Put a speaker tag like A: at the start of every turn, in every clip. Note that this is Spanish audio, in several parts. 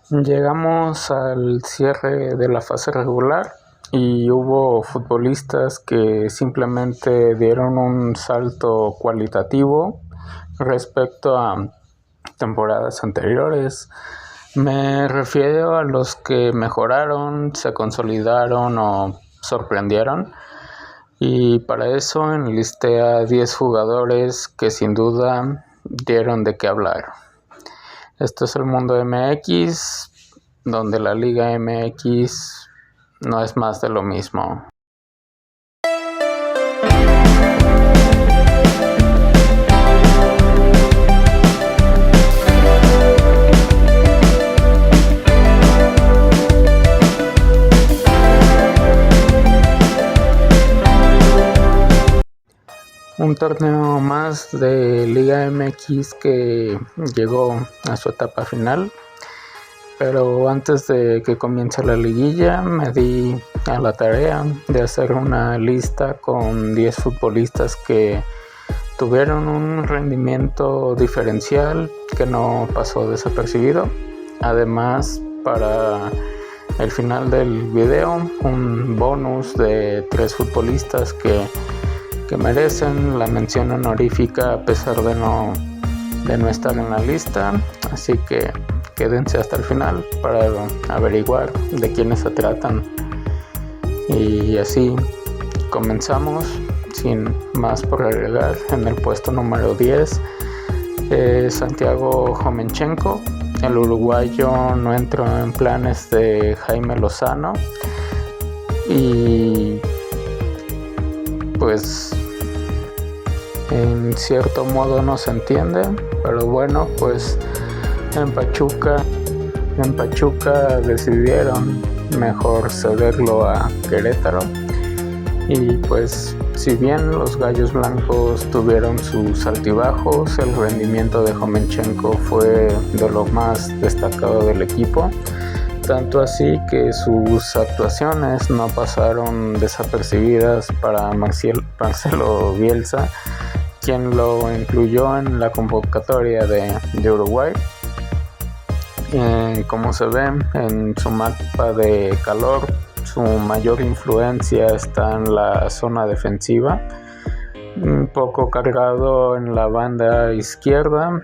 A: Llegamos al cierre de la fase regular y hubo futbolistas que simplemente dieron un salto cualitativo respecto a temporadas anteriores. Me refiero a los que mejoraron, se consolidaron o sorprendieron. Y para eso enlisté a 10 jugadores que sin duda dieron de qué hablar. Esto es el mundo MX, donde la Liga MX no es más de lo mismo. Un torneo más de Liga MX que llegó a su etapa final, pero antes de que comience la liguilla me di a la tarea de hacer una lista con 10 futbolistas que tuvieron un rendimiento diferencial que no pasó desapercibido. Además, para el final del video, un bonus de 3 futbolistas que merecen la mención honorífica a pesar de no estar en la lista, así que quédense hasta el final para averiguar de quiénes se tratan. Y así comenzamos, sin más por agregar. En el puesto número 10 Santiago Jomenchenko. El uruguayo no entró en planes de Jaime Lozano y pues en cierto modo no se entiende, pero bueno, pues en Pachuca decidieron mejor cederlo a Querétaro. Y pues si bien los Gallos Blancos tuvieron sus altibajos, el rendimiento de Jomenchenko fue de lo más destacado del equipo, tanto así que sus actuaciones no pasaron desapercibidas para Marcelo Bielsa, quien lo incluyó en la convocatoria de Uruguay. Como se ve en su mapa de calor, su mayor influencia está en la zona defensiva, un poco cargado en la banda izquierda.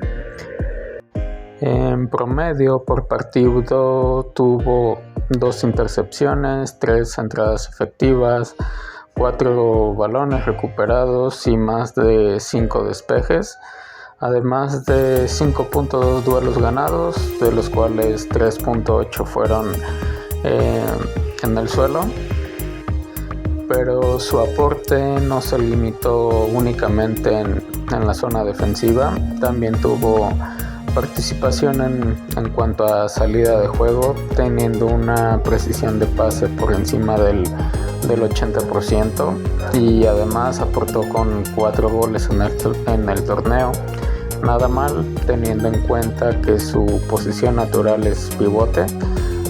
A: En promedio por partido tuvo 2 intercepciones, 3 entradas efectivas, 4 balones recuperados y más de 5 despejes, además de 5.2 duelos ganados, de los cuales 3.8 fueron en el suelo. Pero su aporte no se limitó únicamente en la zona defensiva, también tuvo participación en cuanto a salida de juego, teniendo una precisión de pase por encima del 80%, y además aportó con 4 goles en el torneo. Nada mal, teniendo en cuenta que su posición natural es pivote,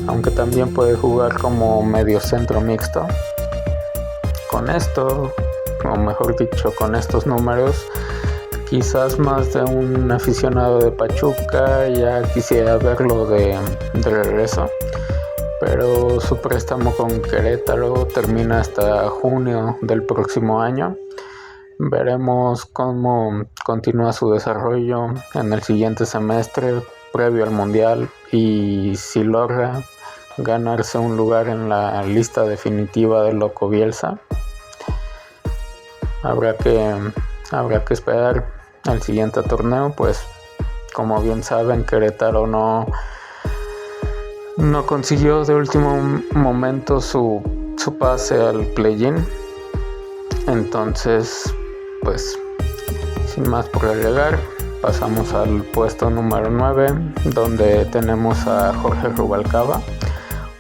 A: aunque también puede jugar como mediocentro mixto. Con esto, o mejor dicho, con estos números, quizás más de un aficionado de Pachuca ya quisiera verlo de regreso, pero su préstamo con Querétaro termina hasta junio del próximo año. Veremos cómo continúa su desarrollo en el siguiente semestre previo al Mundial, y si logra ganarse un lugar en la lista definitiva del Loco Bielsa. Habrá que esperar al siguiente torneo, pues como bien saben, Querétaro no consiguió de último momento su pase al play-in. Entonces, pues sin más por agregar, pasamos al puesto número 9, donde tenemos a Jorge Rubalcaba,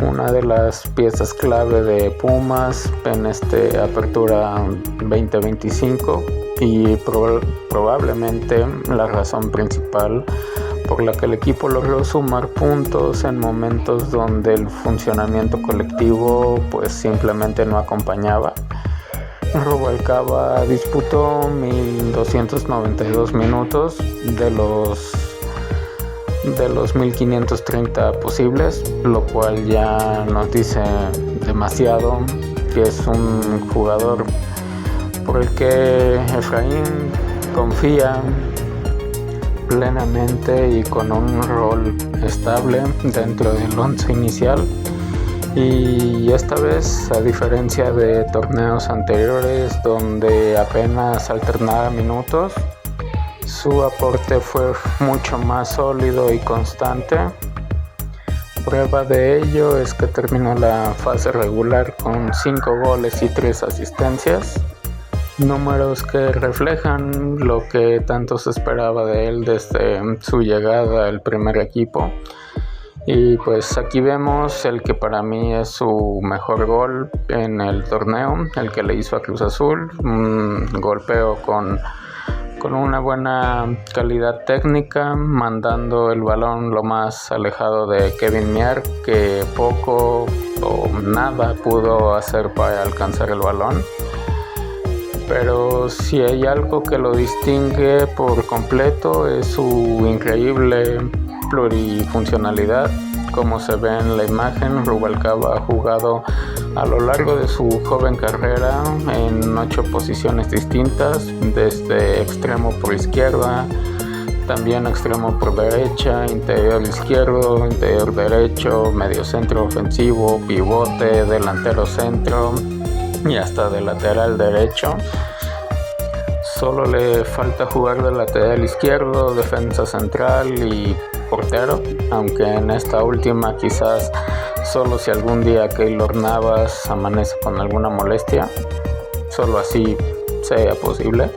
A: una de las piezas clave de Pumas en Apertura 2025 y probablemente la razón principal por la que el equipo logró sumar puntos en momentos donde el funcionamiento colectivo pues simplemente no acompañaba. Rubalcaba disputó 1292 minutos, de los de los 1530 posibles, lo cual ya nos dice demasiado que es un jugador por el que Efraín confía plenamente y con un rol estable dentro del once inicial. Y esta vez, a diferencia de torneos anteriores donde apenas alternaba minutos, su aporte fue mucho más sólido y constante. Prueba de ello es que terminó la fase regular con 5 goles y 3 asistencias, números que reflejan lo que tanto se esperaba de él desde su llegada al primer equipo. Y pues aquí vemos el que para mí es su mejor gol en el torneo, el que le hizo a Cruz Azul, un golpeo con una buena calidad técnica, mandando el balón lo más alejado de Kevin Mier, que poco o nada pudo hacer para alcanzar el balón. Pero si hay algo que lo distingue por completo es su increíble plurifuncionalidad. Como se ve en la imagen, Rubalcaba ha jugado a lo largo de su joven carrera en 8 posiciones distintas, desde extremo por izquierda, también extremo por derecha, interior izquierdo, interior derecho, mediocentro ofensivo, pivote, delantero centro y hasta de lateral derecho. Solo le falta jugar de lateral izquierdo, defensa central y portero, aunque en esta última quizás solo si algún día Keylor Navas amanece con alguna molestia, solo así sea posible.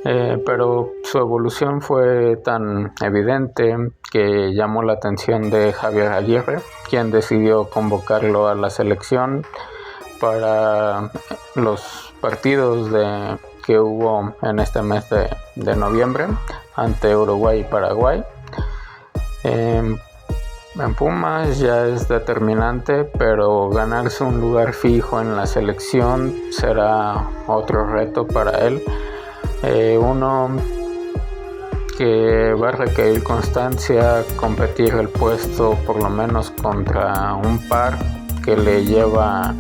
A: Pero su evolución fue tan evidente que llamó la atención de Javier Aguirre, quien decidió convocarlo a la selección para los partidos que hubo en este mes de noviembre ante Uruguay y Paraguay. En Pumas ya es determinante, pero ganarse un lugar fijo en la selección será otro reto para él. Uno que va a requerir constancia, competir el puesto por lo menos contra un par que le lleva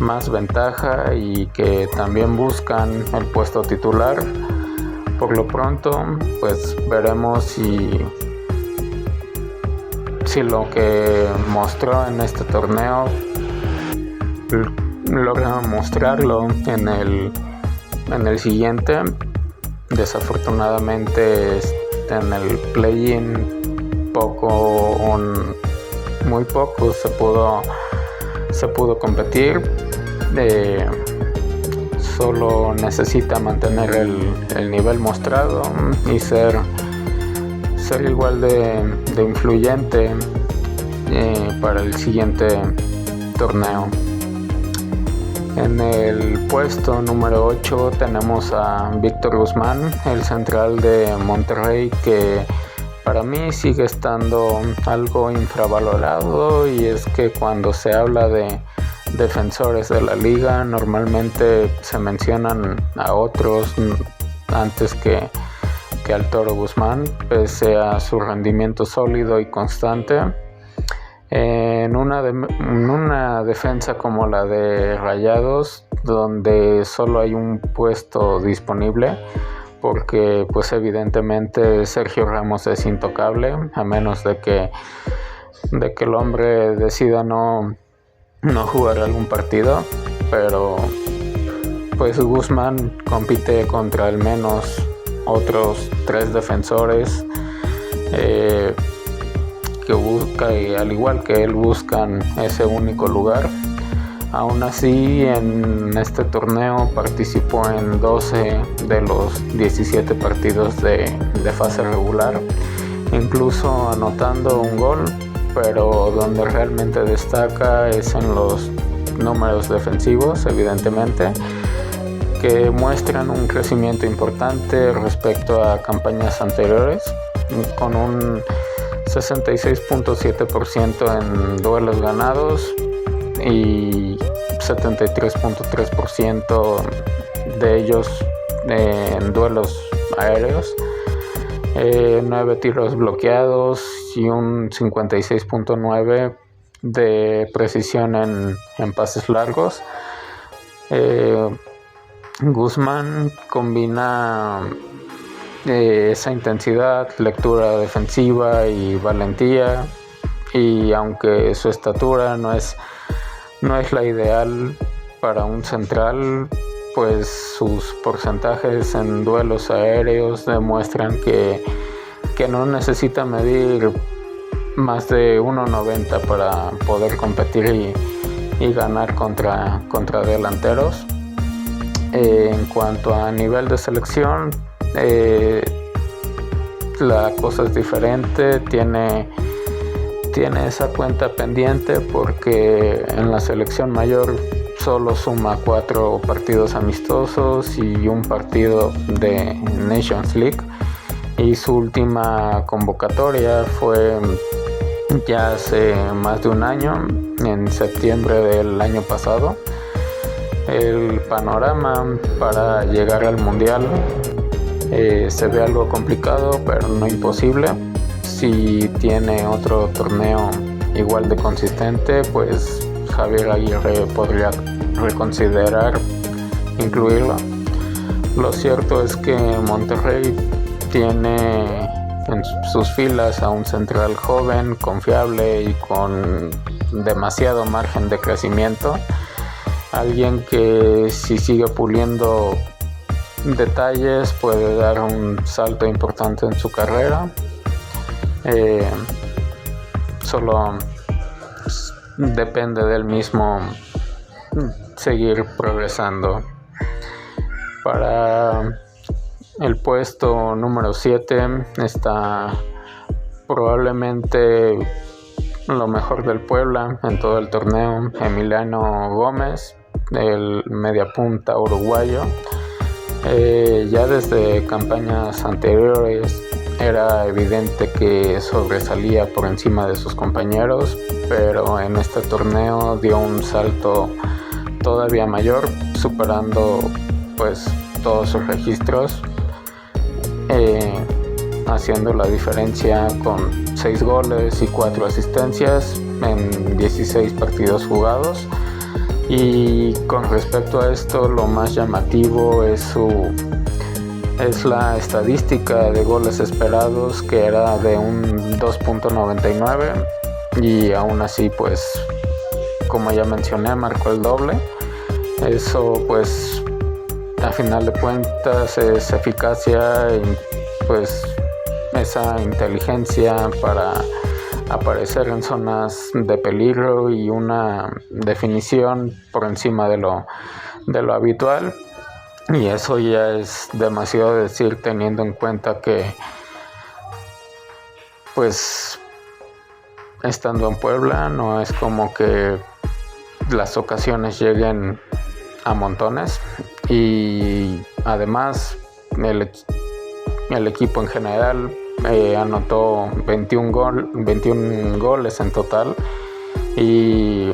A: más ventaja y que también buscan el puesto titular. Por lo pronto, pues veremos si lo que mostró en este torneo logra mostrarlo en el siguiente. Desafortunadamente en el play-in muy poco se pudo competir. Solo necesita mantener el nivel mostrado y ser igual de influyente para el siguiente torneo. En el puesto número 8 tenemos a Víctor Guzmán, el central de Monterrey, que para mí sigue estando algo infravalorado, y es que cuando se habla de defensores de la liga normalmente se mencionan a otros antes que al Toro Guzmán, pese a su rendimiento sólido y constante. En una defensa como la de Rayados, donde solo hay un puesto disponible, porque pues evidentemente Sergio Ramos es intocable, a menos de que el hombre decida no jugar algún partido. Pero pues Guzmán compite contra al menos otros 3 defensores que busca, y al igual que él, buscan ese único lugar. Aún así, en este torneo participó en 12 de los 17 partidos de fase regular, incluso anotando un gol, pero donde realmente destaca es en los números defensivos, evidentemente, que muestran un crecimiento importante respecto a campañas anteriores, con un 66.7% en duelos ganados y 73.3% de ellos en duelos aéreos. 9 tiros bloqueados y un 56.9 de precisión en pases largos. Guzmán combina esa intensidad, lectura defensiva y valentía, y aunque su estatura no es la ideal para un central, pues sus porcentajes en duelos aéreos demuestran que no necesita medir más de 1.90 para poder competir y ganar contra delanteros. En cuanto a nivel de selección, la cosa es diferente. Tiene esa cuenta pendiente porque en la selección mayor solo suma 4 partidos amistosos y un partido de Nations League, y su última convocatoria fue ya hace más de un año, en septiembre del año pasado. El panorama para llegar al mundial se ve algo complicado, pero no imposible. Si tiene otro torneo igual de consistente, pues Javier Aguirre podría reconsiderar incluirlo. Lo cierto es que Monterrey tiene en sus filas a un central joven, confiable y con demasiado margen de crecimiento. Alguien que, si sigue puliendo detalles, puede dar un salto importante en su carrera. Solo depende del mismo seguir progresando. Para el puesto número 7 está probablemente lo mejor del Puebla en todo el torneo, Emiliano Gómez, el mediapunta uruguayo. Ya desde campañas anteriores era evidente que sobresalía por encima de sus compañeros, pero en este torneo dio un salto todavía mayor, superando pues todos sus registros, haciendo la diferencia con 6 goles y 4 asistencias en 16 partidos jugados. Y con respecto a esto, lo más llamativo es la estadística de goles esperados, que era de un 2.99, y aún así, pues como ya mencioné, marcó el doble. Eso, pues a final de cuentas, es eficacia y pues esa inteligencia para aparecer en zonas de peligro y una definición por encima de lo habitual. Y eso ya es demasiado decir, teniendo en cuenta que pues estando en Puebla no es como que las ocasiones lleguen a montones, y además el equipo en general anotó 21 goles en total. Y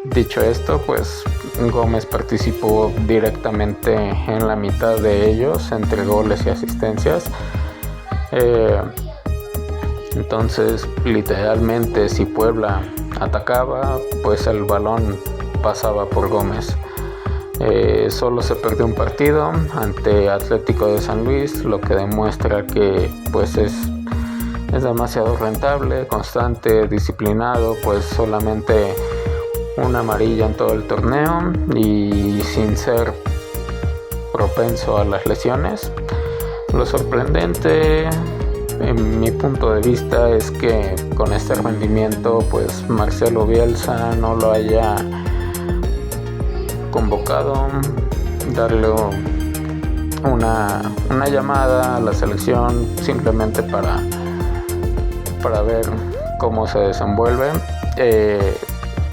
A: dicho esto, pues Gómez participó directamente en la mitad de ellos, entre goles y asistencias. Entonces, literalmente, si Puebla atacaba, pues el balón pasaba por Gómez. Solo se perdió un partido ante Atlético de San Luis, lo que demuestra que pues es demasiado rentable, constante, disciplinado, pues solamente una amarilla en todo el torneo y sin ser propenso a las lesiones. Lo sorprendente, en mi punto de vista, es que con este rendimiento, pues Marcelo Bielsa no lo haya convocado, darle una llamada a la selección simplemente para ver cómo se desenvuelve.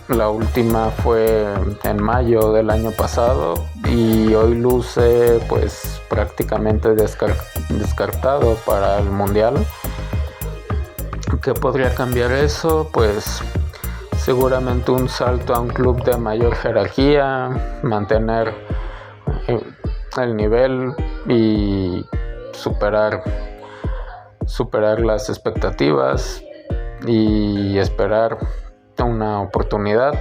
A: La última fue en mayo del año pasado y hoy luce pues prácticamente descartado para el mundial. ¿Qué podría cambiar eso? Pues seguramente un salto a un club de mayor jerarquía, mantener el nivel y superar superar las expectativas y esperar una oportunidad.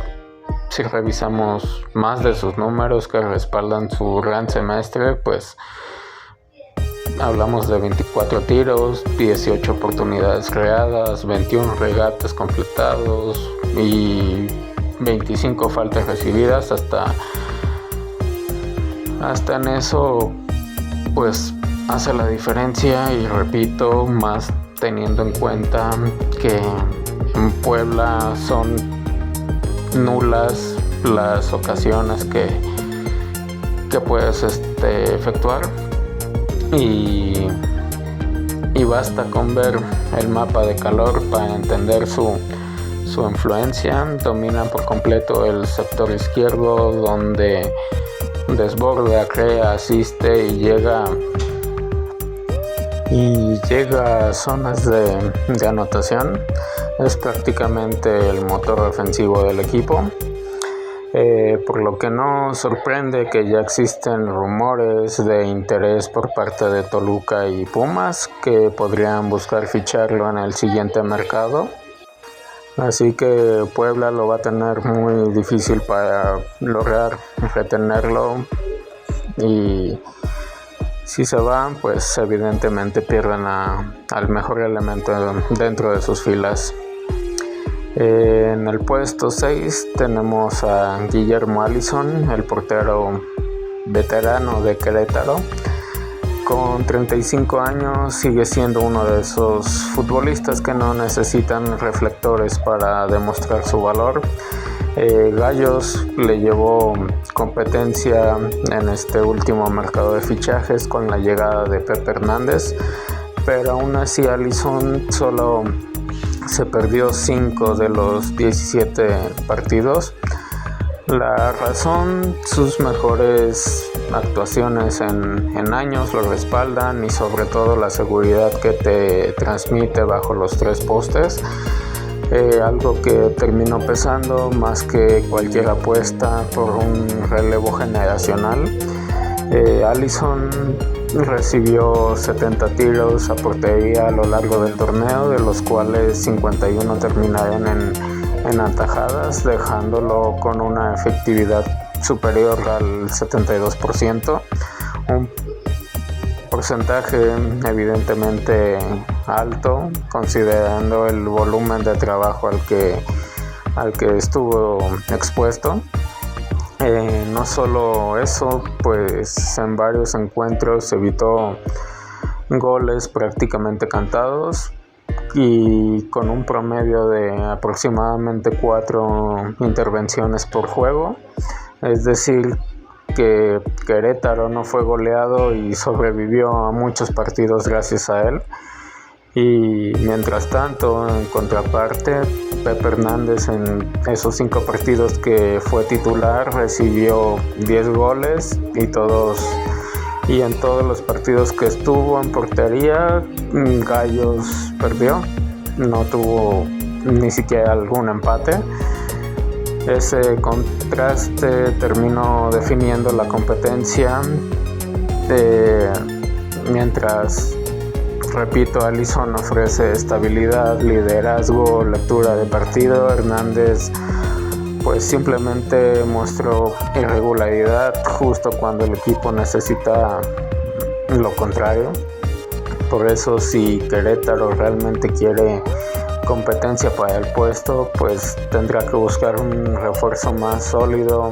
A: Si revisamos más de sus números que respaldan su gran semestre, pues hablamos de 24 tiros, 18 oportunidades creadas, 21 regates completados y 25 faltas recibidas. Hasta en eso pues hace la diferencia, y repito, más teniendo en cuenta que en Puebla son nulas las ocasiones que puedes efectuar, y basta con ver el mapa de calor para entender su influencia. Dominan por completo el sector izquierdo, donde desborda, crea, asiste y llega a zonas de anotación. Es prácticamente el motor ofensivo del equipo, por lo que no sorprende que ya existen rumores de interés por parte de Toluca y Pumas, que podrían buscar ficharlo en el siguiente mercado. Así que Puebla lo va a tener muy difícil para lograr retenerlo, y si se van, pues evidentemente pierden al mejor elemento dentro de sus filas. En el puesto 6 tenemos a Guillermo Allison, el portero veterano de Querétaro. Con 35 años sigue siendo uno de esos futbolistas que no necesitan reflectores para demostrar su valor. Gallos le llevó competencia en este último mercado de fichajes con la llegada de Pepe Hernández, pero aún así Allison solo se perdió 5 de los 17 partidos. La razón, sus mejores actuaciones en años lo respaldan, y sobre todo la seguridad que te transmite bajo los 3 postes, algo que terminó pesando más que cualquier apuesta por un relevo generacional. Allison recibió 70 tiros a portería a lo largo del torneo, de los cuales 51 terminaron en atajadas, dejándolo con una efectividad superior al 72%, un porcentaje evidentemente alto considerando el volumen de trabajo al que estuvo expuesto. No solo eso, pues en varios encuentros evitó goles prácticamente cantados, y con un promedio de aproximadamente 4 intervenciones por juego. Es decir, que Querétaro no fue goleado y sobrevivió a muchos partidos gracias a él. Y mientras tanto, en contraparte, Pepe Hernández en esos 5 partidos que fue titular recibió 10 goles, y en todos los partidos que estuvo en portería, Gallos perdió, no tuvo ni siquiera algún empate. Ese contraste terminó definiendo la competencia, mientras, repito, Allison ofrece estabilidad, liderazgo, lectura de partido. Hernández pues simplemente mostró irregularidad justo cuando el equipo necesita lo contrario. Por eso, si Querétaro realmente quiere competencia para el puesto, pues tendrá que buscar un refuerzo más sólido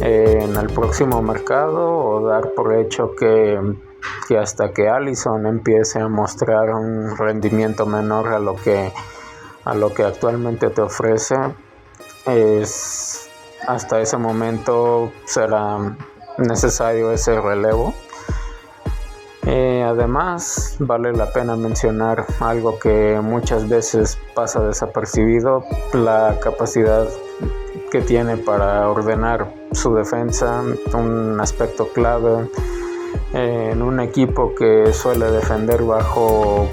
A: en el próximo mercado, o dar por hecho que hasta que Allison empiece a mostrar un rendimiento menor a lo que actualmente te ofrece, hasta ese momento será necesario ese relevo. Además, vale la pena mencionar algo que muchas veces pasa desapercibido: la capacidad que tiene para ordenar su defensa, un aspecto clave en un equipo que suele defender bajo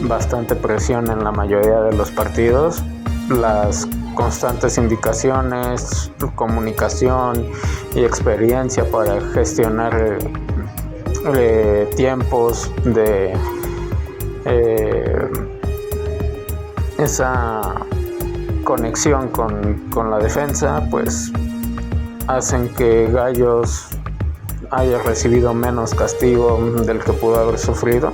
A: bastante presión en la mayoría de los partidos. Las constantes indicaciones, comunicación y experiencia para gestionar tiempos esa conexión con la defensa, pues hacen que Gallos haya recibido menos castigo del que pudo haber sufrido.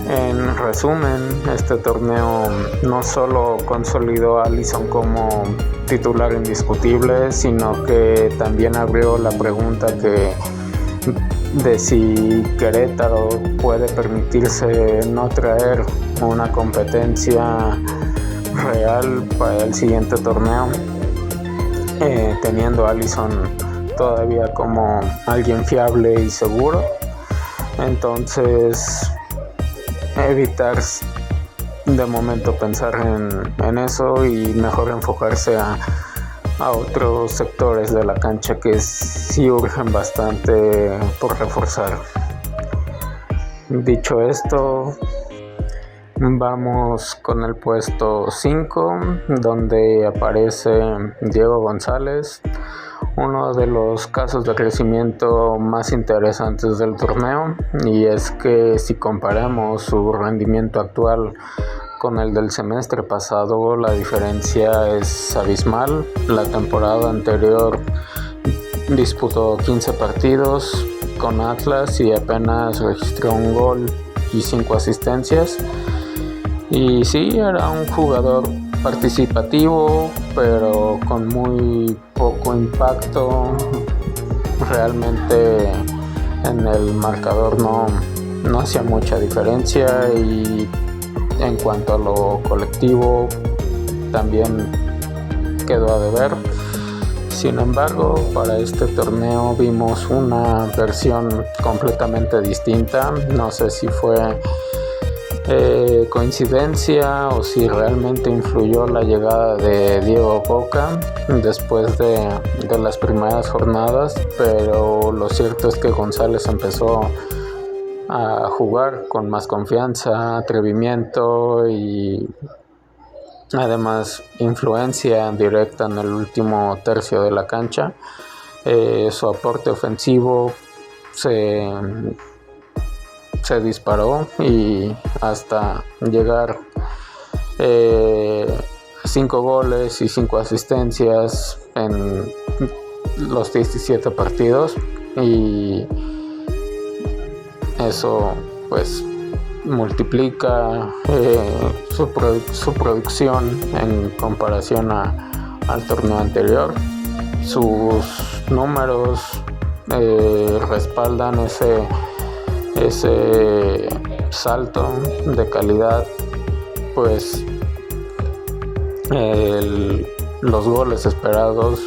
A: En resumen, este torneo no solo consolidó a Allison como titular indiscutible, sino que también abrió la pregunta de si Querétaro puede permitirse no traer una competencia real para el siguiente torneo, teniendo a Allison todavía como alguien fiable y seguro. Entonces, evitar de momento pensar en eso y mejor enfocarse a otros sectores de la cancha que sí urgen bastante por reforzar. Dicho esto, vamos con el puesto 5, donde aparece Diego González, uno de los casos de crecimiento más interesantes del torneo, y es que si comparamos su rendimiento actual con el del semestre pasado, la diferencia es abismal. La temporada anterior disputó 15 partidos con Atlas y apenas registró un gol y 5 asistencias. Y sí, era un jugador participativo, pero con muy poco impacto. Realmente en el marcador no hacía mucha diferencia, y en cuanto a lo colectivo también quedó a deber. Sin embargo, para este torneo vimos una versión completamente distinta. No sé si fue coincidencia o si realmente influyó la llegada de Diego Coca después de las primeras jornadas, pero lo cierto es que González empezó a jugar con más confianza, atrevimiento y además influencia directa en el último tercio de la cancha. Su aporte ofensivo se disparó, y hasta llegar 5 goles y 5 asistencias en los 17 partidos, y eso pues multiplica su producción en comparación al torneo anterior. Sus números respaldan ese salto de calidad, pues los goles esperados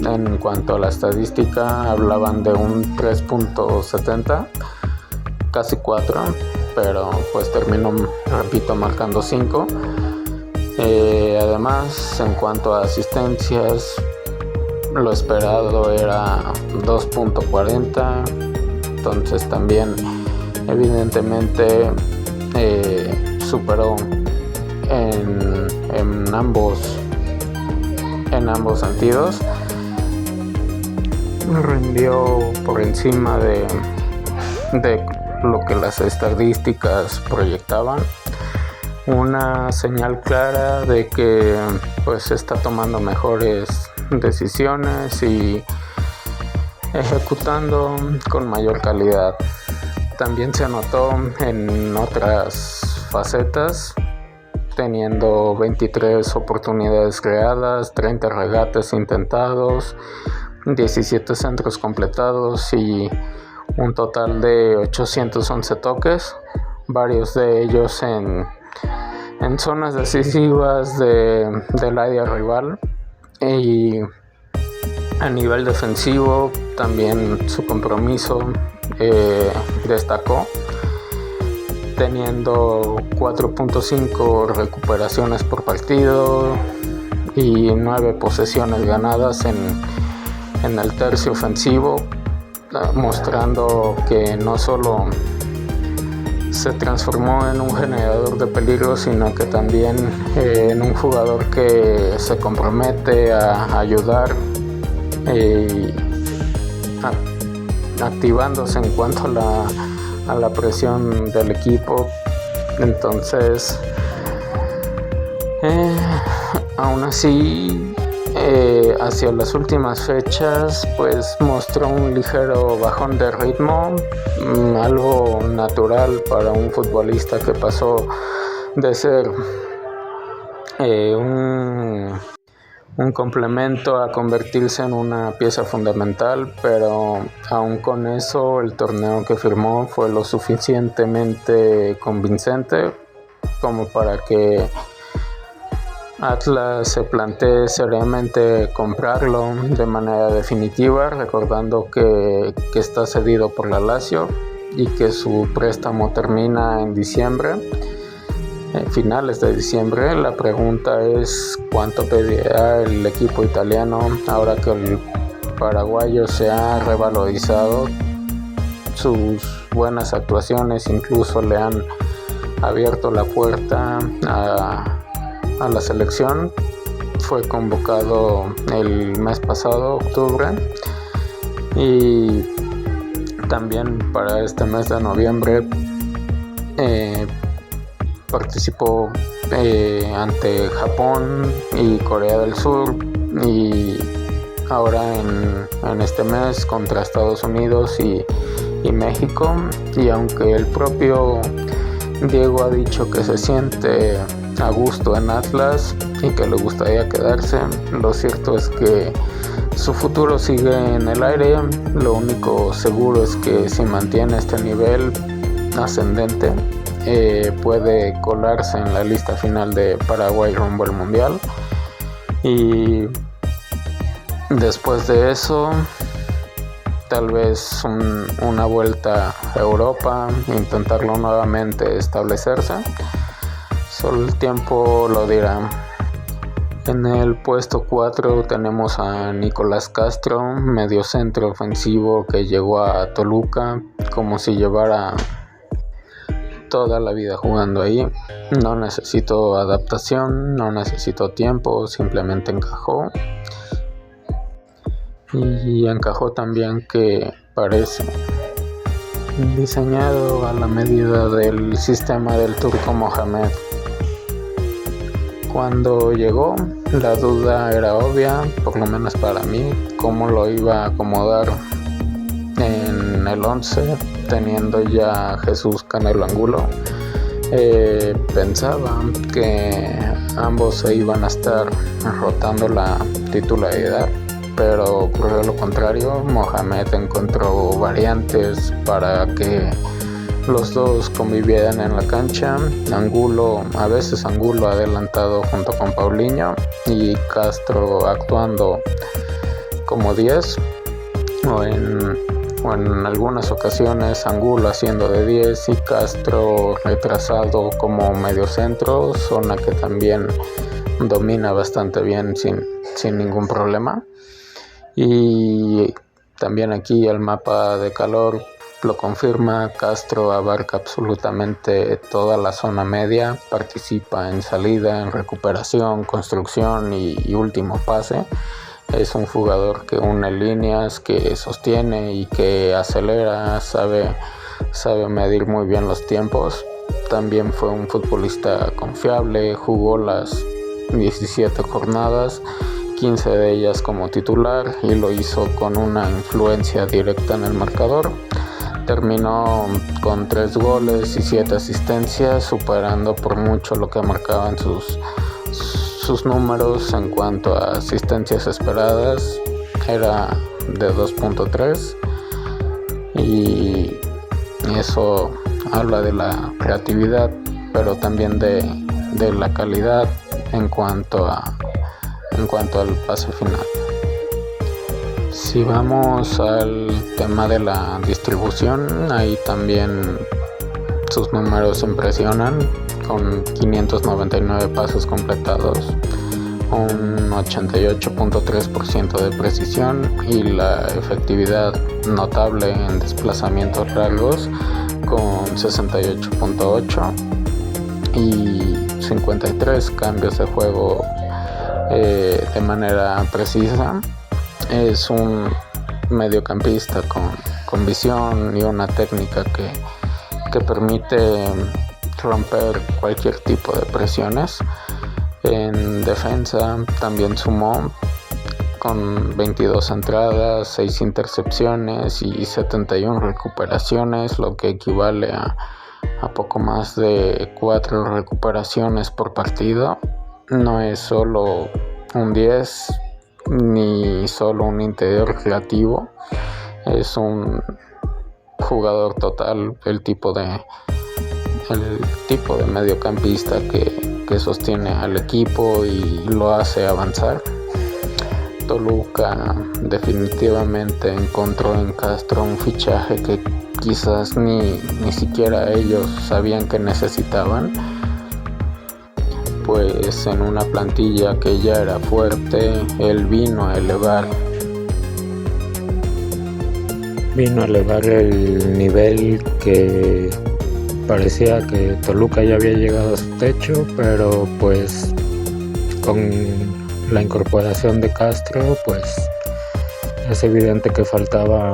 A: en cuanto a la estadística hablaban de un 3.70, casi 4, pero pues terminó, repito, marcando 5. Además, en cuanto a asistencias, lo esperado era 2.40, entonces también evidentemente superó en ambos sentidos. Rindió por encima de lo que las estadísticas proyectaban, una señal clara de que pues está tomando mejores decisiones y ejecutando con mayor calidad. También se notó en otras facetas, teniendo 23 oportunidades creadas, 30 regates intentados, 17 centros completados y un total de 811 toques, varios de ellos en zonas decisivas del área rival. Y a nivel defensivo también su compromiso destacó, teniendo 4.5 recuperaciones por partido y 9 posesiones ganadas en el tercio ofensivo, mostrando que no solo se transformó en un generador de peligro, sino que también en un jugador que se compromete a ayudar, activándose en cuanto a la presión del equipo, Entonces, aún así, hacia las últimas fechas pues mostró un ligero bajón de ritmo, algo natural para un futbolista que pasó de ser un complemento a convertirse en una pieza fundamental, pero aún con eso el torneo que firmó fue lo suficientemente convincente como para que Atlas se plantee seriamente comprarlo de manera definitiva, recordando que está cedido por la Lazio y que su préstamo termina en diciembre, finales de diciembre. La pregunta es cuánto pedirá el equipo italiano ahora que el paraguayo se ha revalorizado. Sus buenas actuaciones incluso le han abierto la puerta a la selección. Fue convocado el mes pasado, octubre, y también para este mes de noviembre participó ante Japón y Corea del Sur, y ahora en este mes contra Estados Unidos y México. Y aunque el propio Diego ha dicho que se siente a gusto en Atlas y que le gustaría quedarse, lo cierto es que su futuro sigue en el aire. Lo único seguro es que si mantiene este nivel ascendente, puede colarse en la lista final de Paraguay rumbo al Mundial, y después de eso tal vez una vuelta a Europa, intentarlo nuevamente establecerse. Solo el tiempo lo dirá. En el puesto 4 tenemos a Nicolás Castro, mediocentro ofensivo que llegó a Toluca como si llevara toda la vida jugando ahí. No necesitó adaptación, no necesitó tiempo, simplemente encajó. Y encajó también que parece diseñado a la medida del sistema del Turco Mohamed. Cuando llegó, la duda era obvia, por lo menos para mí, cómo lo iba a acomodar en el 11, teniendo ya a Jesús Canelo Angulo. Pensaba que ambos se iban a estar rotando la titularidad, pero ocurrió lo contrario. Mohamed encontró variantes para que los dos convivieran en la cancha. A veces Angulo adelantado junto con Paulinho y Castro actuando como 10, o en algunas ocasiones Angulo haciendo de 10 y Castro retrasado como mediocentro, zona que también domina bastante bien sin ningún problema. Y también aquí el mapa de calor lo confirma. Castro abarca absolutamente toda la zona media, participa en salida, en recuperación, construcción y último pase. Es un jugador que une líneas, que sostiene y que acelera, sabe medir muy bien los tiempos. También fue un futbolista confiable, jugó las 17 jornadas, 15 de ellas como titular, y lo hizo con una influencia directa en el marcador. Terminó con 3 goles y 7 asistencias, superando por mucho lo que marcaban sus números en cuanto a asistencias esperadas. Era de 2.3, y eso habla de la creatividad, pero también de la calidad en cuanto al pase final. Si vamos al tema de la distribución, ahí también sus números impresionan, con 599 pasos completados, un 88.3% de precisión y la efectividad notable en desplazamientos largos con 68.8 y 53 cambios de juego de manera precisa. Es un mediocampista con visión y una técnica que permite romper cualquier tipo de presiones. En defensa también sumó con 22 entradas, 6 intercepciones y 71 recuperaciones, lo que equivale a poco más de 4 recuperaciones por partido. No es solo un 10 ni solo un interior creativo, es un jugador total, el tipo de mediocampista que sostiene al equipo y lo hace avanzar. Toluca definitivamente encontró en Castro un fichaje que quizás ni siquiera ellos sabían que necesitaban, pues en una plantilla que ya era fuerte, él vino a elevar el nivel que parecía que Toluca ya había llegado a su techo, pero pues con la incorporación de Castro, pues es evidente que faltaba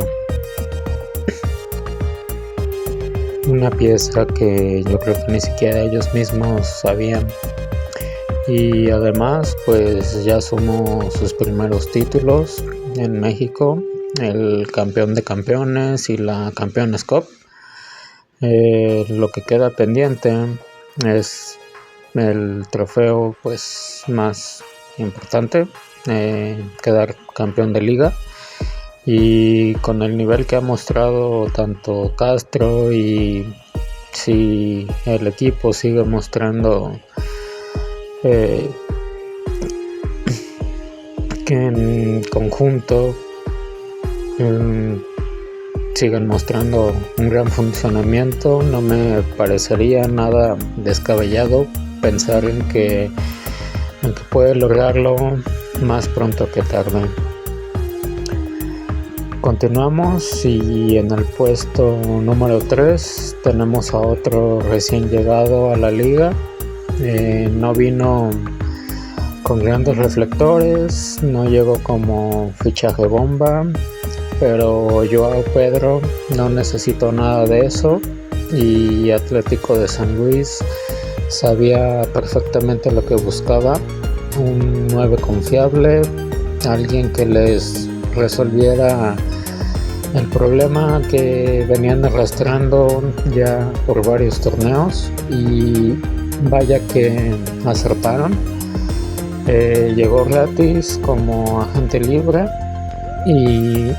A: una pieza que yo creo que ni siquiera ellos mismos sabían. Y además pues ya sumó sus primeros títulos en México, el campeón de campeones y la Campeones Cup. Lo que queda pendiente es el trofeo pues más importante, quedar campeón de liga, y con el nivel que ha mostrado tanto Castro, y si el equipo sigue mostrando que en conjunto siguen mostrando un gran funcionamiento, no me parecería nada descabellado pensar en que puede lograrlo más pronto que tarde. Continuamos y en el puesto número 3 tenemos a otro recién llegado a la liga. No vino con grandes reflectores, no llegó como fichaje bomba, pero Joao Pedro no necesitó nada de eso, y Atlético de San Luis sabía perfectamente lo que buscaba: un 9 confiable, alguien que les resolviera el problema que venían arrastrando ya por varios torneos, y vaya que acertaron. Llegó gratis como agente libre y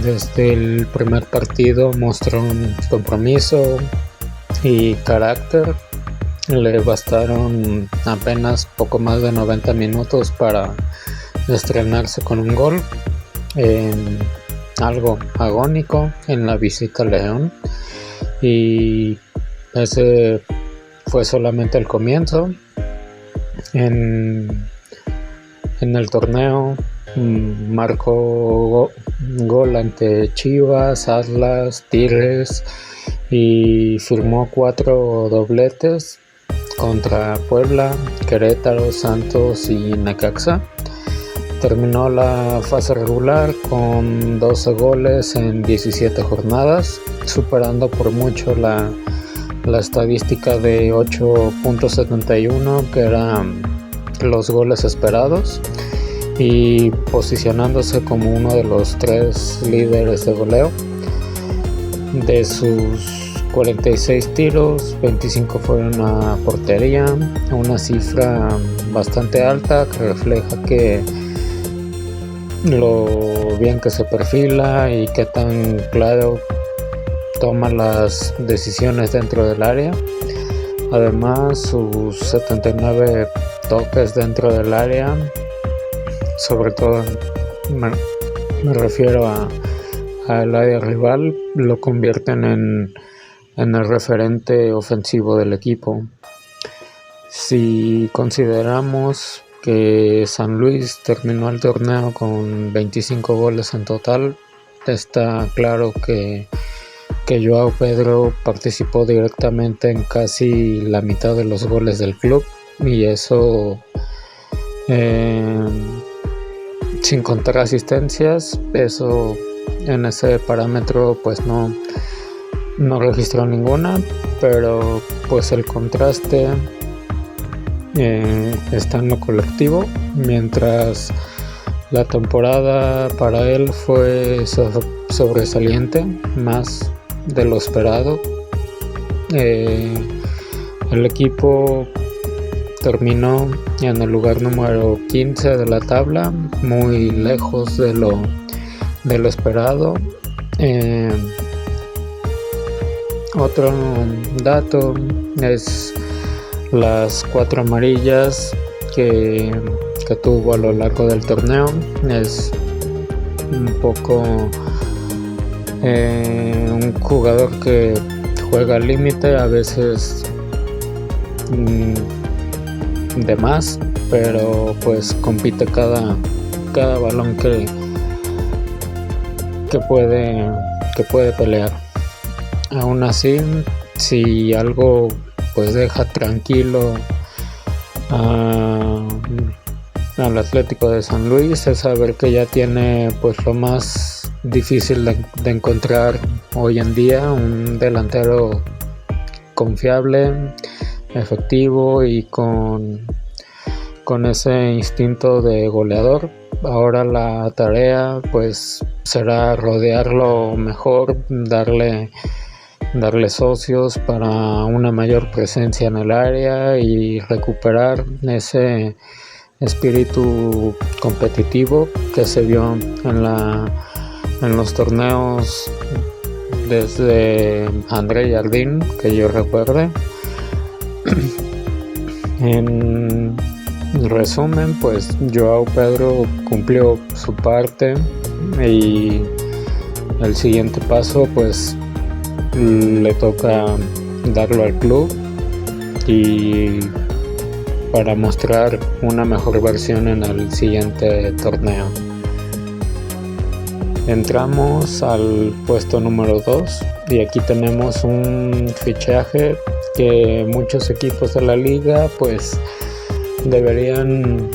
A: desde el primer partido mostró un compromiso y carácter. Le bastaron apenas poco más de 90 minutos para estrenarse con un gol, algo agónico en la visita a León, y ese fue solamente el comienzo. En el torneo marcó gol ante Chivas, Atlas, Tigres, y firmó 4 dobletes contra Puebla, Querétaro, Santos y Necaxa. Terminó la fase regular con 12 goles en 17 jornadas, superando por mucho la estadística de 8.71 que eran los goles esperados, y posicionándose como uno de los 3 líderes de goleo. De sus 46 tiros, 25 fueron a portería, una cifra bastante alta que refleja que lo bien que se perfila y qué tan claro toma las decisiones dentro del área. Además, sus 79 toques dentro del área, sobre todo me refiero al área rival, lo convierten en el referente ofensivo del equipo. Si consideramos que San Luis terminó el torneo con 25 goles en total, está claro que Joao Pedro participó directamente en casi la mitad de los goles del club, y eso sin contar asistencias, eso en ese parámetro pues no no registró ninguna, pero pues el contraste está en lo colectivo, mientras la temporada para él fue sobresaliente, más de lo esperado. El equipo terminó en el lugar número 15 de la tabla, muy lejos de lo esperado. Otro dato es las 4 amarillas que tuvo a lo largo del torneo. Es un poco un jugador que juega al límite, a veces de más, pero pues compite cada balón que puede pelear. Aún así, si algo pues deja tranquilo al Atlético de San Luis es saber que ya tiene pues lo más difícil de encontrar hoy en día, un delantero confiable, efectivo y con ese instinto de goleador. Ahora la tarea pues será rodearlo mejor, darle socios para una mayor presencia en el área y recuperar ese espíritu competitivo que se vio en los torneos desde André Jardín, que yo recuerde. En resumen, pues Joao Pedro cumplió su parte y el siguiente paso pues le toca darlo al club y para mostrar una mejor versión en el siguiente torneo. Entramos al puesto número 2 y aquí tenemos un fichaje que muchos equipos de la liga pues deberían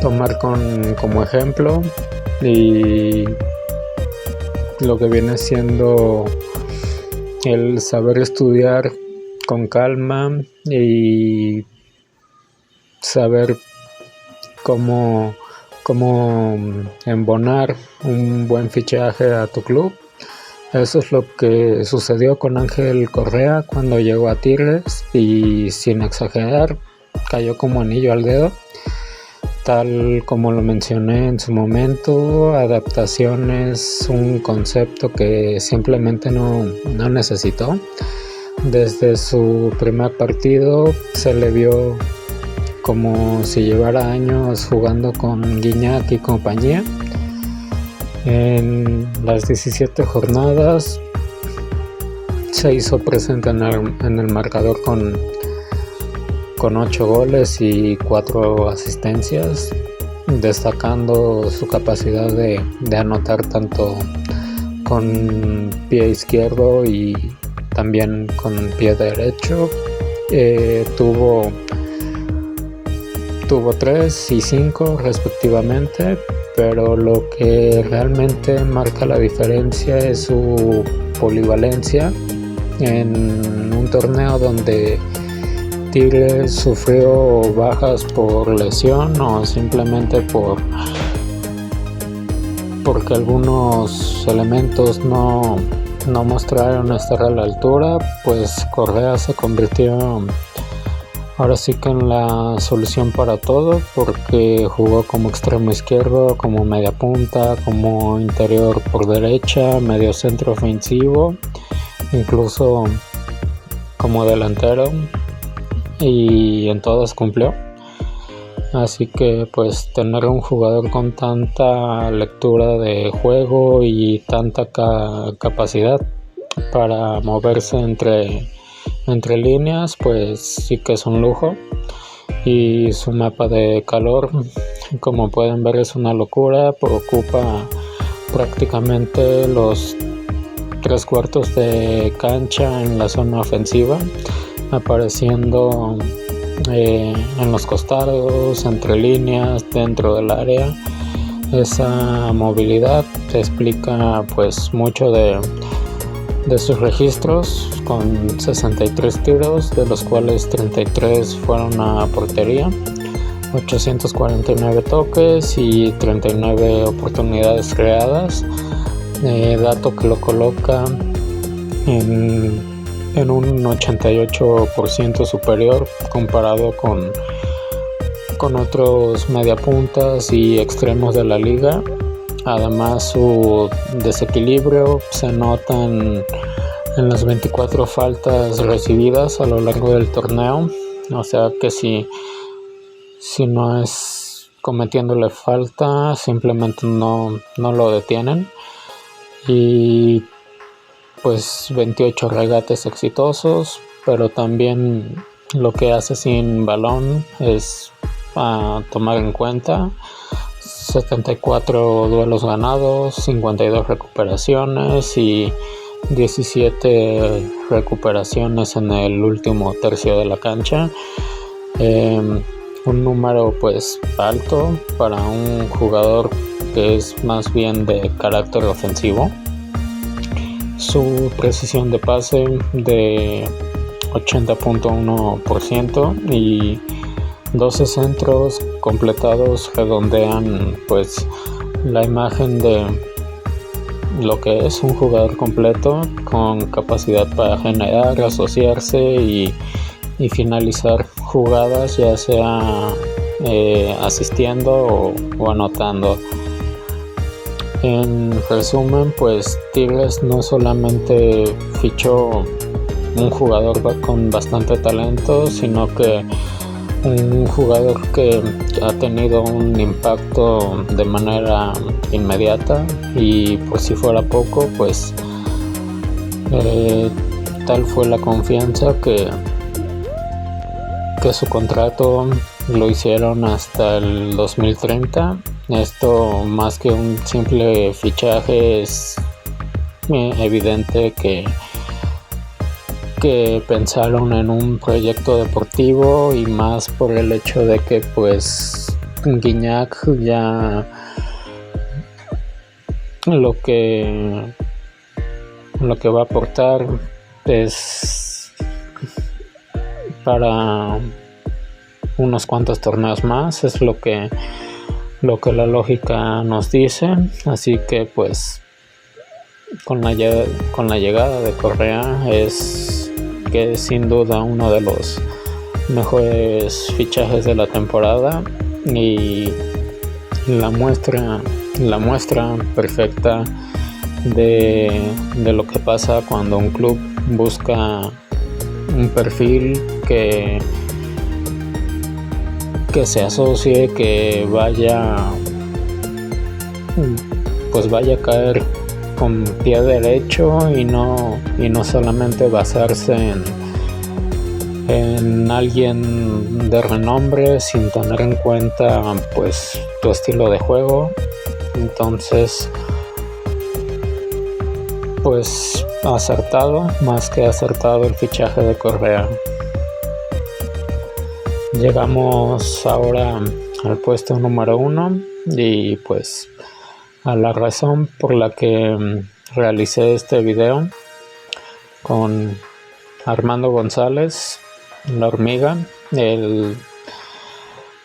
A: tomar como ejemplo, y lo que viene siendo el saber estudiar con calma y saber cómo embonar un buen fichaje a tu club. Eso es lo que sucedió con Ángel Correa cuando llegó a Tigres y, sin exagerar, cayó como anillo al dedo. Tal como lo mencioné en su momento, adaptación es un concepto que simplemente no necesitó. Desde su primer partido se le vio como si llevara años jugando con Guiñac y compañía. En las 17 jornadas se hizo presente en el marcador con 8 goles y 4 asistencias, destacando su capacidad de anotar tanto con pie izquierdo y también con pie derecho. Tuvo 3 y 5 respectivamente, pero lo que realmente marca la diferencia es su polivalencia en un torneo donde Tigres sufrió bajas por lesión o simplemente porque algunos elementos no mostraron estar a la altura. Pues Correa se convirtió ahora sí que en la solución para todo, porque jugó como extremo izquierdo, como media punta, como interior por derecha, medio centro ofensivo, incluso como delantero, y en todas cumplió. Así que pues tener un jugador con tanta lectura de juego y tanta capacidad para moverse entre líneas, pues sí que es un lujo. Y su mapa de calor, como pueden ver, es una locura. Ocupa prácticamente los 3/4 de cancha en la zona ofensiva, apareciendo en los costados, entre líneas, dentro del área. Esa movilidad te explica pues mucho de sus registros con 63 tiros, de los cuales 33 fueron a portería, 849 toques y 39 oportunidades creadas, dato que lo coloca en un 88% superior comparado con otros mediapuntas y extremos de la liga. Además, su desequilibrio se nota en las 24 faltas recibidas a lo largo del torneo, o sea que si no es cometiéndole falta, simplemente no lo detienen. Y pues 28 regates exitosos, pero también lo que hace sin balón es a tomar en cuenta: 74 duelos ganados, 52 recuperaciones y 17 recuperaciones en el último tercio de la cancha. Un número pues alto para un jugador que es más bien de carácter ofensivo. Su precisión de pase de 80.1% y 12 centros completados redondean pues la imagen de lo que es un jugador completo, con capacidad para generar, asociarse y finalizar jugadas, ya sea asistiendo o anotando. En resumen, pues Tigres no solamente fichó un jugador con bastante talento, sino que un jugador que ha tenido un impacto de manera inmediata, y por si fuera poco, pues tal fue la confianza que su contrato lo hicieron hasta el 2030. Esto, más que un simple fichaje, es evidente que pensaron en un proyecto deportivo, y más por el hecho de que pues Gignac ya lo que va a aportar es para unos cuantos torneos más, es lo que la lógica nos dice. Así que pues con la llegada de Correa es sin duda uno de los mejores fichajes de la temporada, y la muestra perfecta de lo que pasa cuando un club busca un perfil que se asocie, que vaya a caer con pie derecho, y no solamente basarse en alguien de renombre sin tener en cuenta pues tu estilo de juego. Entonces pues más que acertado el fichaje de Correa. Llegamos ahora al puesto número 1 y pues a la razón por la que realicé este video con Armando González, la hormiga, el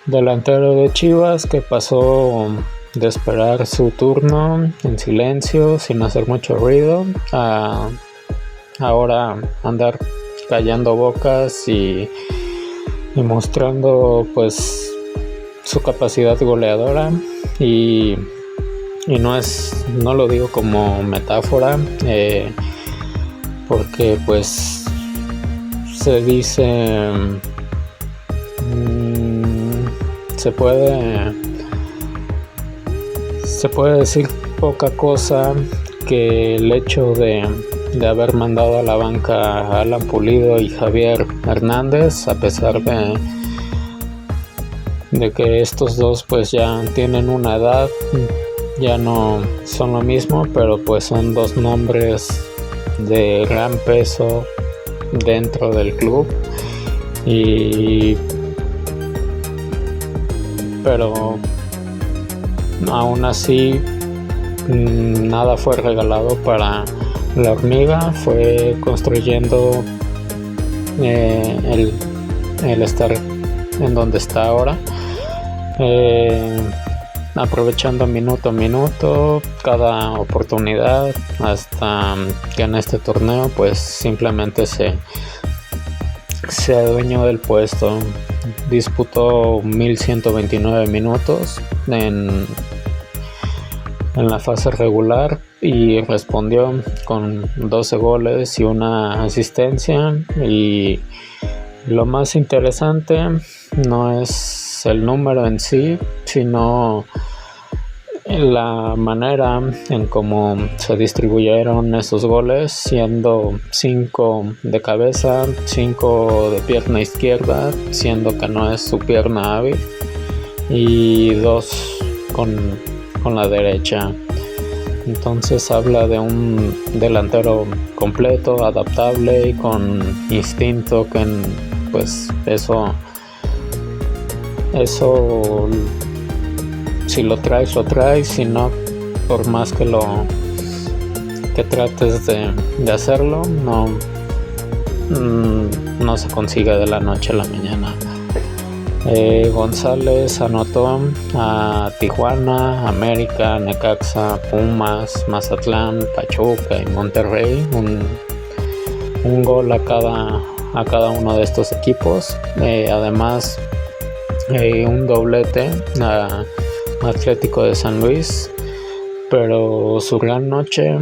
A: delantero de Chivas, que pasó de esperar su turno en silencio, sin hacer mucho ruido, a ahora andar callando bocas y mostrando pues su capacidad goleadora. Y no lo digo como metáfora, porque pues se dice, se puede decir poca cosa que el hecho de haber mandado a la banca a Alan Pulido y Javier Hernández, a pesar de que estos dos pues ya tienen una edad, ya no son lo mismo, pero pues son dos nombres de gran peso dentro del club. Pero aún así nada fue regalado para La hormiga fue construyendo el estar en donde está ahora, aprovechando minuto a minuto cada oportunidad, hasta que en este torneo pues simplemente se adueñó del puesto. Disputó 1129 minutos en la fase regular y respondió con 12 goles y una asistencia. Y lo más interesante no es el número en sí, sino la manera en cómo se distribuyeron esos goles, siendo 5 de cabeza, 5 de pierna izquierda, siendo que no es su pierna hábil, y 2 con la derecha. Entonces habla de un delantero completo, adaptable y con instinto, que pues eso si lo traes, si no, por más que trates de hacerlo, no se consigue de la noche a la mañana. González anotó a Tijuana, América, Necaxa, Pumas, Mazatlán, Pachuca y Monterrey un gol a cada uno de estos equipos. Además, un doblete a Atlético de San Luis, pero su gran noche,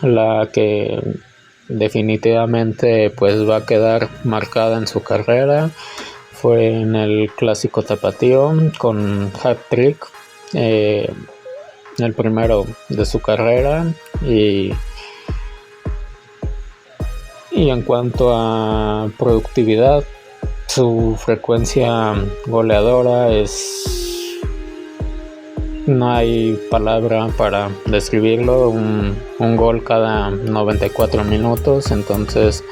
A: la que definitivamente pues va a quedar marcada en su carrera, fue en el Clásico Tapatío con hat-trick, el primero de su carrera. Y en cuanto a productividad, su frecuencia goleadora no hay palabra para describirlo, un gol cada 94 minutos, entonces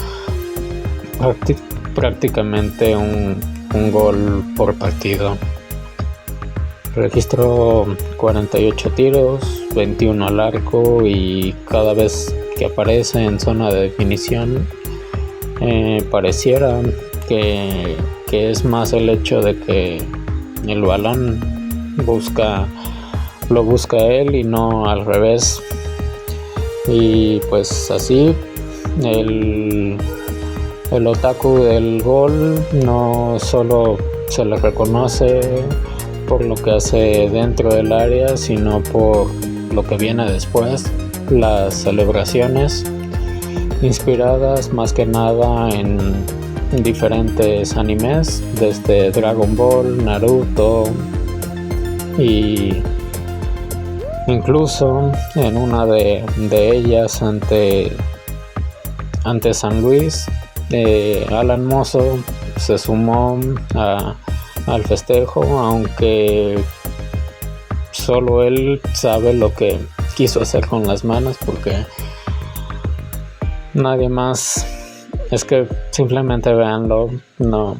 A: prácticamente un gol por partido. Registró 48 tiros, 21 al arco, y cada vez que aparece en zona de definición pareciera que es más el hecho de que el balón lo busca él y no al revés. Y pues así el otaku del gol no solo se le reconoce por lo que hace dentro del área, sino por lo que viene después, las celebraciones inspiradas más que nada en diferentes animes, desde Dragon Ball, Naruto, y incluso en una de ellas ante San Luis, Alan Mozo se sumó al festejo, aunque solo él sabe lo que quiso hacer con las manos, porque nadie más. Es que simplemente véanlo, no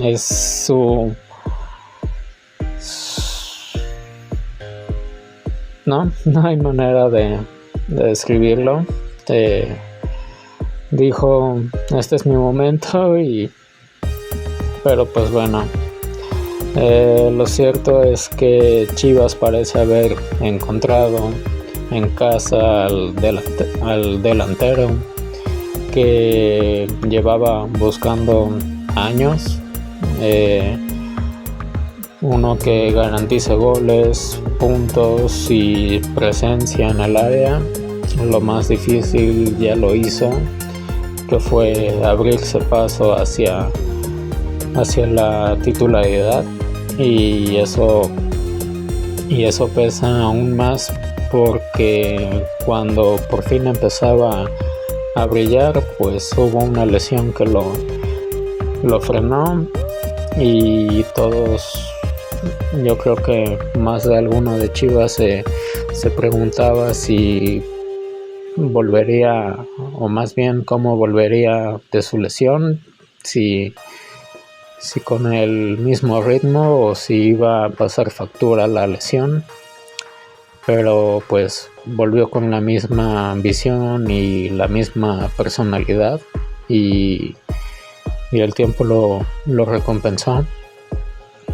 A: es no hay manera de describirlo. Dijo, este es mi momento, pero pues bueno, lo cierto es que Chivas parece haber encontrado en casa al delantero que llevaba buscando años, uno que garantice goles, puntos y presencia en el área. Lo más difícil ya lo hizo, que fue abrirse paso hacia la titularidad, y eso pesa aún más, porque cuando por fin empezaba a brillar, pues hubo una lesión que lo frenó, y todos, yo creo que más de alguno de Chivas se preguntaba si volvería, o más bien cómo volvería de su lesión, si con el mismo ritmo o si iba a pasar factura la lesión. pero pues volvió con la misma visión y la misma personalidad, y el tiempo lo recompensó.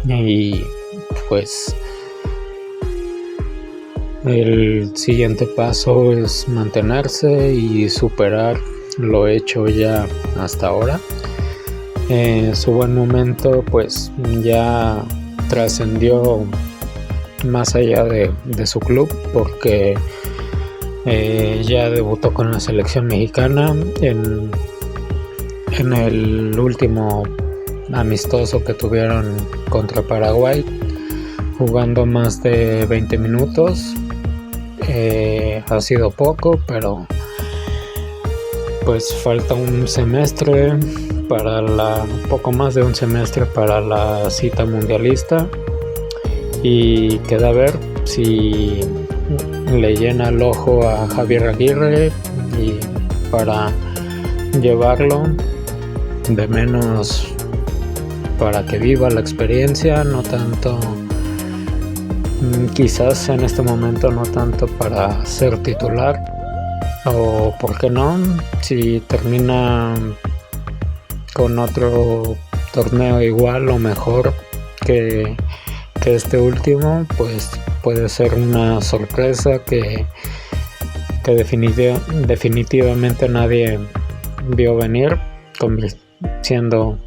A: Y pues el siguiente paso es mantenerse y superar lo hecho ya hasta ahora. Su buen momento pues ya trascendió más allá de su club, porque ya debutó con la selección mexicana en el último amistoso que tuvieron contra Paraguay, jugando más de 20 minutos. Ha sido poco, pero pues falta un semestre poco más de un semestre para la cita mundialista, y queda ver si le llena el ojo a Javier Aguirre y para llevarlo de menos para que viva la experiencia, no tanto, quizás en este momento no tanto para ser titular, o por qué no, si termina con otro torneo igual o mejor que este último, pues puede ser una sorpresa que definitivamente nadie vio venir, siendo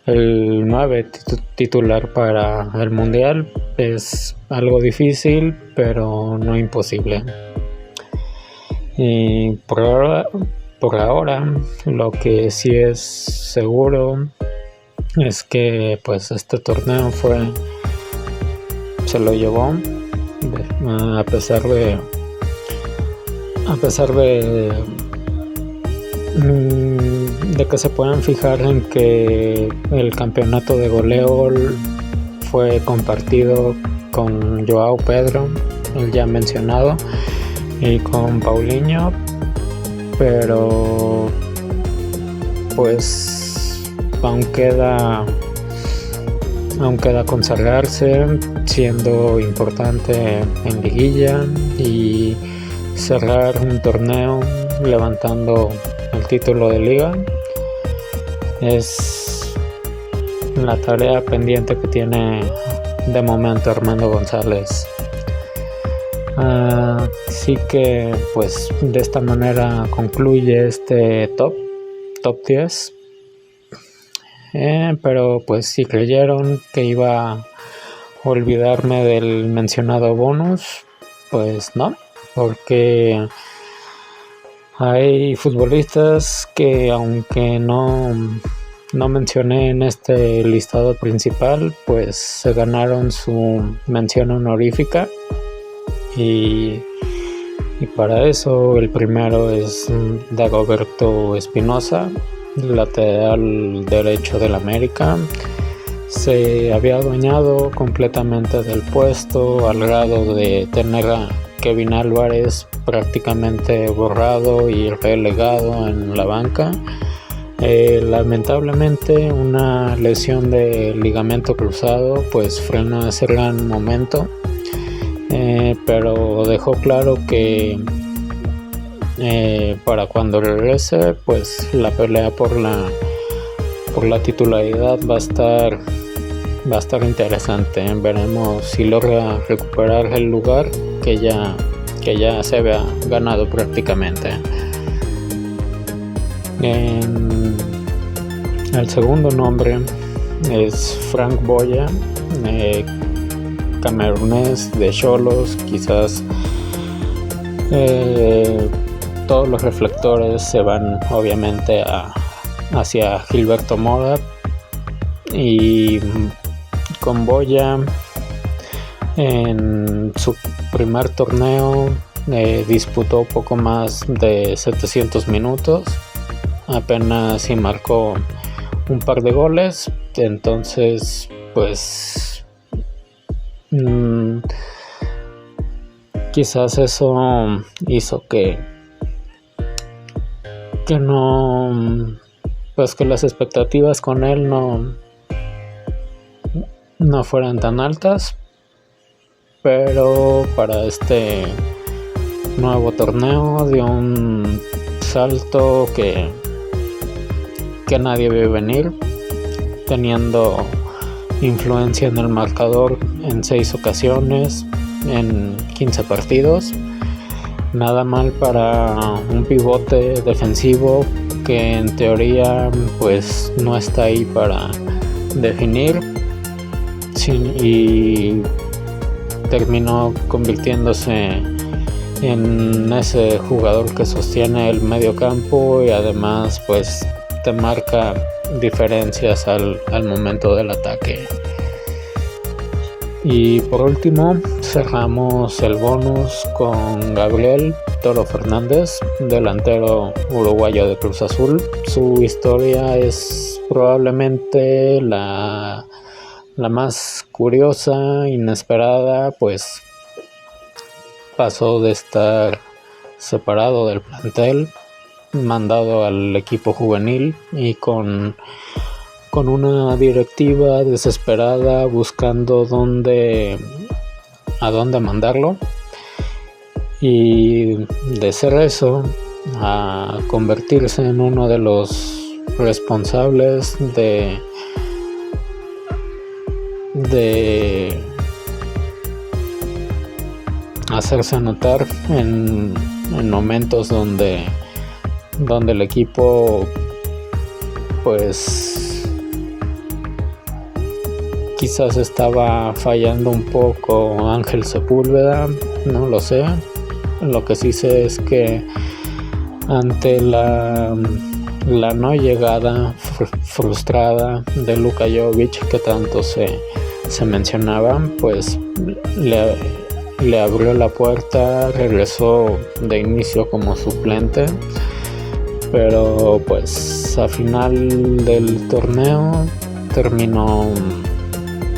A: el 9 titular para el mundial. Es algo difícil, pero no imposible. Y por ahora lo que sí es seguro es que pues este torneo se lo llevó, a pesar de que se puedan fijar en que el campeonato de goleo fue compartido con Joao Pedro, el ya mencionado, y con Paulinho, pero pues aún queda consagrarse, siendo importante en liguilla, y cerrar un torneo levantando el título de liga. Es la tarea pendiente que tiene de momento Armando González. Así que pues de esta manera concluye este top 10. Pero pues si creyeron que iba a olvidarme del mencionado bonus, pues no, porque hay futbolistas que, aunque no mencioné en este listado principal, pues se ganaron su mención honorífica, y para eso el primero es Dagoberto Espinosa, lateral derecho del América. Se había adueñado completamente del puesto, al grado de tener a Kevin Álvarez prácticamente borrado y relegado en la banca. Lamentablemente una lesión de ligamento cruzado pues frenó ese gran momento, pero dejó claro que para cuando regrese pues la pelea por la titularidad va a estar interesante. Veremos si logra recuperar el lugar que ya se había ganado prácticamente. El segundo nombre es Frank Boya, camerunés de Xolos. Quizás todos los reflectores se van obviamente hacia Gilberto Mora, y con Boya en su primer torneo disputó poco más de 700 minutos, apenas si marcó un par de goles. Entonces pues quizás eso hizo que no, pues que las expectativas con él no fueran tan altas, pero para este nuevo torneo dio un salto que nadie vio venir, teniendo influencia en el marcador en 6 ocasiones en 15 partidos. Nada mal para un pivote defensivo que en teoría pues no está ahí para definir, y terminó convirtiéndose en ese jugador que sostiene el medio campo y además pues te marca diferencias al momento del ataque. Y por último cerramos el bonus con Gabriel Toro Fernández, delantero uruguayo de Cruz Azul. Su historia es probablemente la más curiosa, inesperada, pues pasó de estar separado del plantel, mandado al equipo juvenil y con una directiva desesperada buscando a dónde mandarlo, y de ser eso a convertirse en uno de los responsables de hacerse notar en momentos donde el equipo pues quizás estaba fallando un poco Ángel Sepúlveda, no lo sé. Lo que sí sé es que ante la no llegada frustrada de Luka Jovic, que tanto se mencionaba, pues le abrió la puerta, regresó de inicio como suplente, pero pues a final del torneo terminó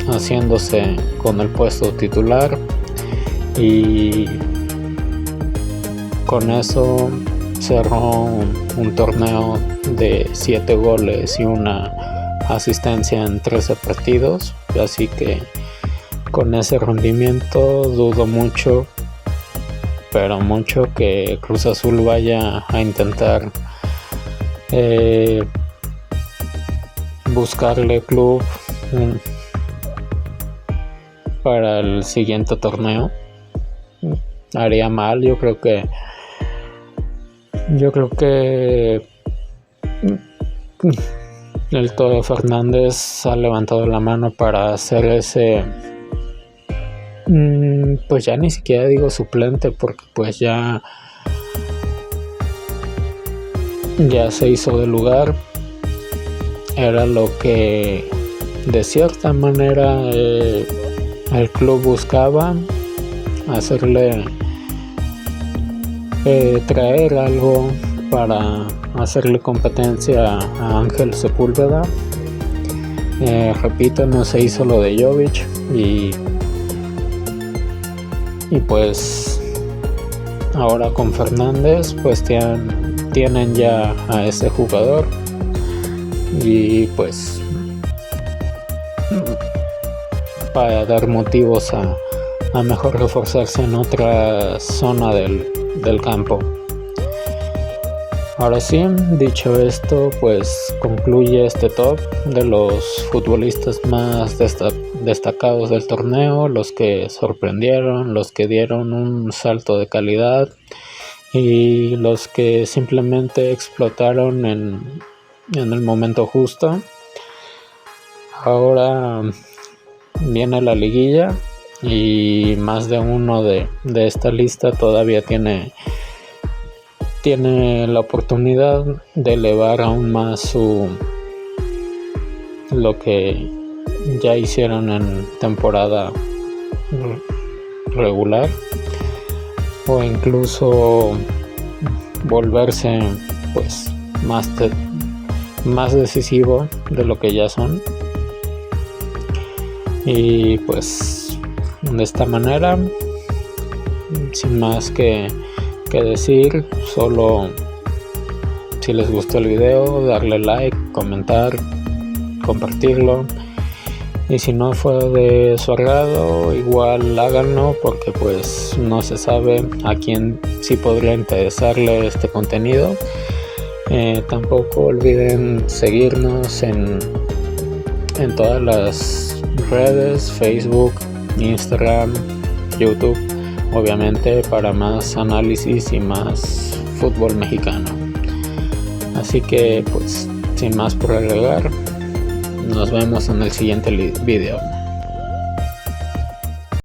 A: haciéndose con el puesto titular, y con eso cerró un torneo de 7 goles y una asistencia en 13 partidos, así que con ese rendimiento dudo mucho, pero mucho, que Cruz Azul vaya a intentar buscarle club para el siguiente torneo. Haría mal. Yo creo que el Toro Fernández ha levantado la mano para hacer ese, pues ya ni siquiera digo suplente, porque pues ya se hizo de lugar. Era lo que de cierta manera el club buscaba, hacerle traer algo para hacerle competencia a Ángel Sepúlveda. Repito, no se hizo lo de Jovic, y pues ahora con Fernández pues tienen ya a ese jugador, y pues para dar motivos a mejor reforzarse en otra zona del campo. Ahora sí, dicho esto, pues concluye este top de los futbolistas más destacados del torneo, los que sorprendieron, los que dieron un salto de calidad y los que simplemente explotaron en el momento justo. Ahora viene la liguilla y más de uno de esta lista todavía tiene la oportunidad de elevar aún más lo que ya hicieron en temporada regular, o incluso volverse pues más decisivo de lo que ya son. Y pues de esta manera, sin más que decir, solo si les gustó el video, darle like, comentar, compartirlo, Y si no fue de su agrado, igual háganlo, porque pues no se sabe a quién sí podría interesarle este contenido. Tampoco olviden seguirnos en todas las redes: Facebook, Instagram, YouTube, obviamente, para más análisis y más fútbol mexicano. Así que pues sin más por agregar, nos vemos en el siguiente video.